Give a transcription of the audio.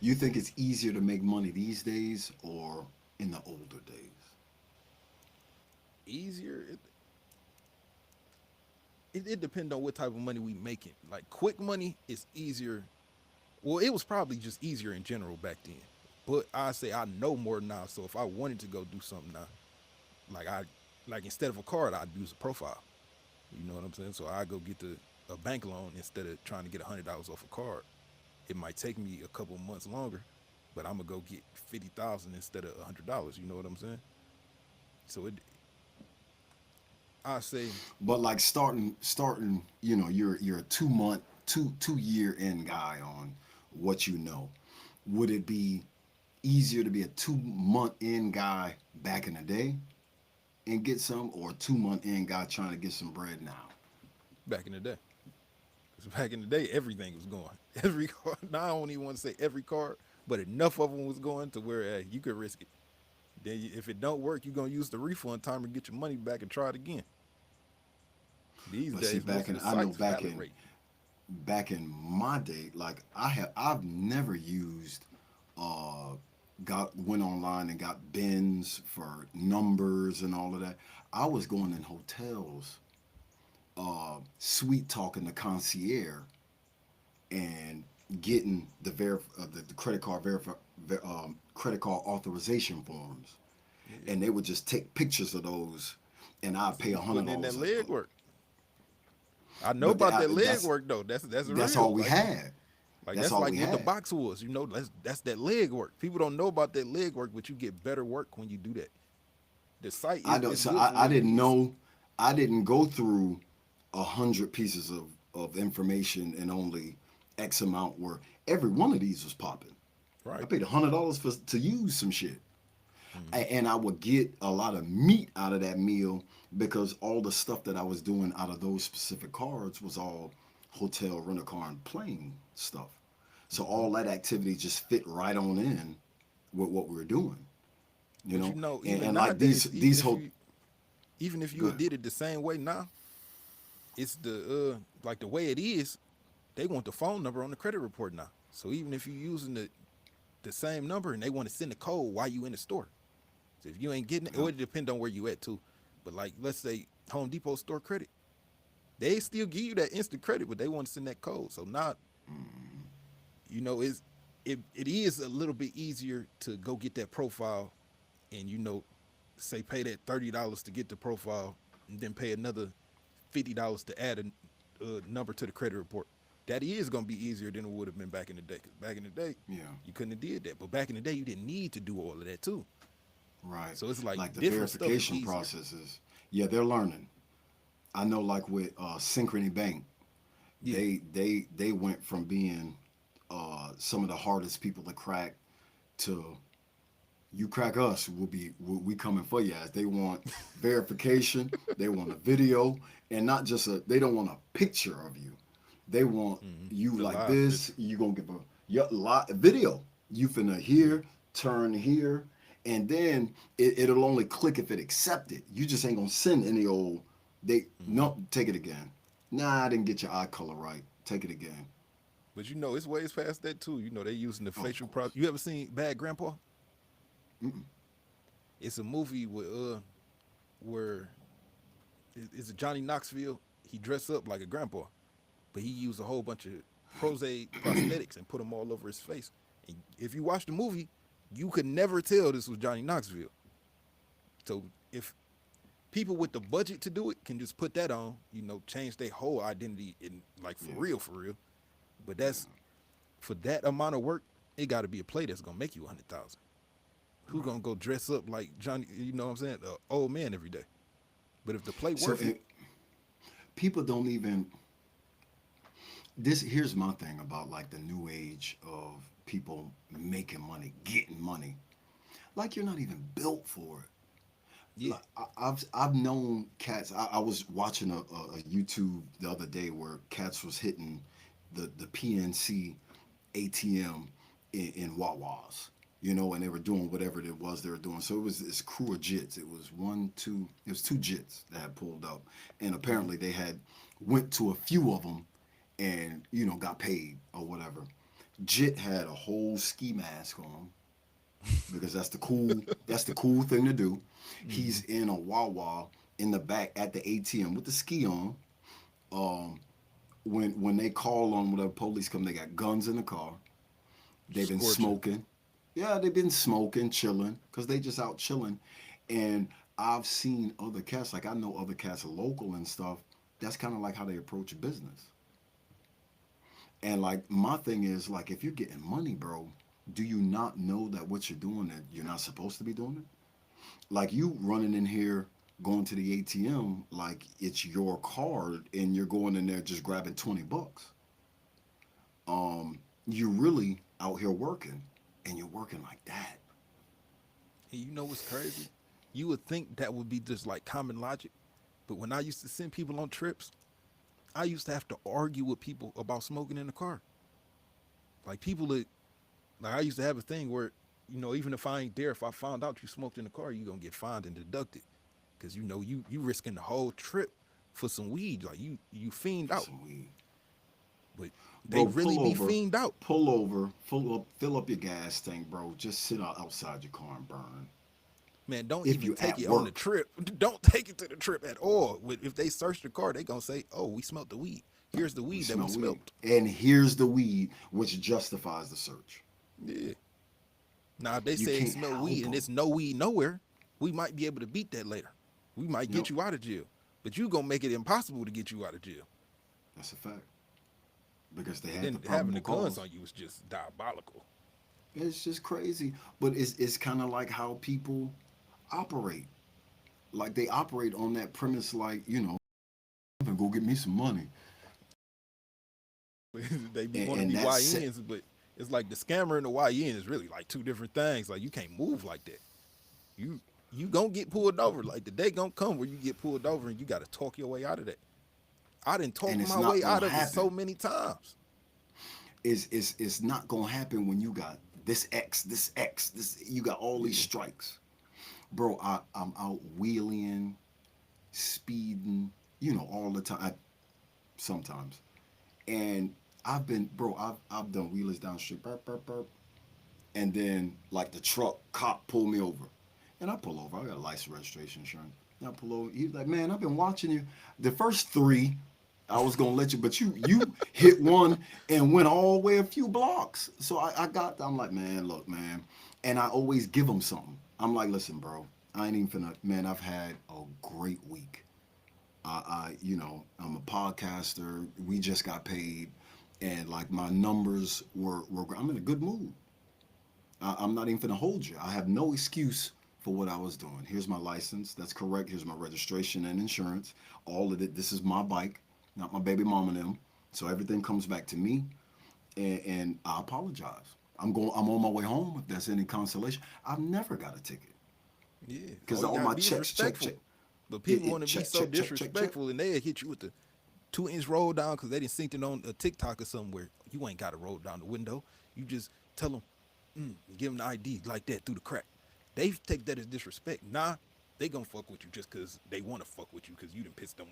You think it's easier to make money these days or in the older days? Easier. It depends on what type of money we making. Like quick money is easier. Well, it was probably just easier in general back then. But I say I know more now. So if I wanted to go do something now, like I like instead of a card, I'd use a profile. You know what I'm saying? So I go get a bank loan instead of trying to get $100 off a card. It might take me a couple months longer, but I'm gonna go get 50,000 instead of $100. You know what I'm saying? So I say, But like starting, you're a 2 month, two year in guy on what you know. Would it be easier to be a 2 month in guy back in the day and get some, or a 2 month in guy trying to get some bread now? back in the day. Because back in the day, everything was going. Every card. Now I don't even want to say every card, but enough of them was going to where you could risk it. Then if it don't work, you're gonna use the refund time to get your money back and try it again. These But see, days, most back of in the I know sites validate. back in my day, like I've never used uh got went online and got bins for numbers and all of that. I was going in hotels, sweet talking the concierge and getting the credit card authorization forms, Yeah. and they would just take pictures of those, and I'd So pay you a hundred putting in that dollars. leg work. I know But about that leg that's work though. That's all real. we had. Like That's that's all like we what the had. box was. You know, that's that leg work. People don't know about that leg work, but you get better work when you do that. The site I don't. is So good for I what it didn't is. know. I didn't go through 100 pieces of information and only X amount were every one of these was popping. I Right. paid $100 for to use some shit, Hmm. and I would get a lot of meat out of that meal because all the stuff that I was doing out of those specific cards was all hotel, rent a car, and plane stuff. So Hmm. all that activity just fit right on in with what we were doing, you But know. even And like these nowadays, these whole even if you good. did it the same way now, it's like the way it is. They want the phone number on the credit report now. So even if you're using the same number and they want to send a code while you in the store. So if you ain't getting it, it Yeah. would depend on where you at too. But like let's say Home Depot store credit, they still give you that instant credit, but they want to send that code. So now is it is a little bit easier to go get that profile and say pay that $30 to get the profile and then pay another $50 to add a number to the credit report. That is going to be easier than it would have been back in the day. Because back in the day, Yeah. you couldn't have did that. But back in the day, you didn't need to do all of that too. Right. So it's like Like the different stuff is verification easier. processes. Yeah, they're learning. I know, like with Synchrony Bank, Yeah. they went from being some of the hardest people to crack to you crack us, we coming for you. As they want verification, they want a video, and not just they don't want a picture of you. They want Hmm. you The like live this. picture. You gonna give a video. You finna Yeah. here, turn here, and then it'll only click if it accepted. You just ain't gonna send any old. They Hmm. no take it again. Nah, I didn't get your eye color right. Take it again. But it's ways past that too. They using the Oh, of facial course. You ever seen Bad Grandpa? Mm-mm. It's a movie where it's a Johnny Knoxville. He dressed up like a grandpa, but he used a whole bunch of prosthetics and put them all over his face. And if you watch the movie, you could never tell this was Johnny Knoxville. So if people with the budget to do it can just put that on, change their whole identity in like Yeah, for real. But yeah. that's for that amount of work, it got to be a play that's gonna make you 100,000. Who Right. gonna go dress up like Johnny? You know what I'm saying? Old man every day. But if the play So worth it, people don't even this here's my thing about like the new age of people making money, getting money. Like you're not even built for it. Yeah. I've known cats. I was watching a YouTube the other day where cats was hitting the PNC ATM in Wawas, and they were doing whatever it was they were doing. So it was this crew of jits. It was it was two jits that had pulled up, and Mm-hmm. apparently they had went to a few of them, and got paid or whatever. Jit had a whole ski mask on because that's the cool thing to do. Mm-hmm. He's in a Wawa in the back at the ATM with the ski on. Um, when they call on whatever police come, they got guns in the car. They've been Scorching. smoking. Yeah, they've been smoking, chilling, because they just out chilling. And I've seen other cats, like I know other cats local and stuff. That's kind of like how they approach business. And like my thing is like if you're getting money, bro, do you not know that what you're doing that you're not supposed to be doing it? Like you running in here going to the ATM like it's your card and you're going in there just grabbing $20. You're really out here working and you're working like that. And you know what's crazy? You would think that would be just like common logic. But when I used to send people on trips, I used to have to argue with people about smoking in the car. Like people that like I used to have a thing where, even if I ain't there, if I found out you smoked in the car, you gonna get fined and deducted. Cause you risking the whole trip for some weed. Like you fiend For out. some weed. But they Bro, really be fiend out. pull over, fill up your gas tank, bro. Just sit outside your car and burn. Man, don't If even you take at it on the work, trip. Don't take it to the trip at all. If they search the car, they gonna say, "Oh, we smelt the weed. Here's the we weed that we smell weed. smelt." And here's the weed, which justifies the search. Yeah. Now if they You say they can't smell help weed and them. it's no weed nowhere, we might be able to beat that later. We might Yep, get you out of jail, but you gonna make it impossible to get you out of jail. that's a fact. Because they And had the then having probable the guns cause. on you is just diabolical. It's just crazy. But it's kind of like how people operate. Like they operate on that premise, like, I'm gonna go get me some money. They be want to And be that's it. YNs, but it's like the scammer and the YN is really like two different things. Like you can't move like that. You you gonna get pulled over. Like the day gonna come where you get pulled over and you gotta talk your way out of that. I didn't And talk it's my not way gonna out of it so happen. many times. It's not gonna happen when you got this you got all these Yeah. strikes. Bro, I'm out wheeling, speeding, all the time. Sometimes. And I've done wheelers down the street, burp, burp, burp. And then like the truck cop pulled me over. And I pull over. I got a license registration insurance. And I pull over. He's like, man, I've been watching you. The first three, I was gonna let you, but you hit one and went all the way a few blocks. So I'm like, man, look, man. And I always give them something. I'm like, listen, bro, I ain't even finna, man, I've had a great week. I'm a podcaster. We just got paid, and like my numbers were. I'm in a good mood. I'm not even gonna hold you. I have no excuse for what I was doing. Here's my license. That's correct. Here's my registration and insurance. All of it. This is my bike, not my baby mama and them. So everything comes back to me, and I apologize. I'm on my way home. If that's any consolation, I've never got a ticket Yeah. because All you all gotta my be is checks check respectful. check. But It, people want it to be check so check check check check. disrespectful and they'll hit you with the 2 inch roll down because they didn't synced it on a TikTok or somewhere. You ain't got to roll down the window. You just tell them, give them the ID like that through the crack. They take that as disrespect. Nah, they gonna fuck with you just because they want to fuck with you because you done pissed them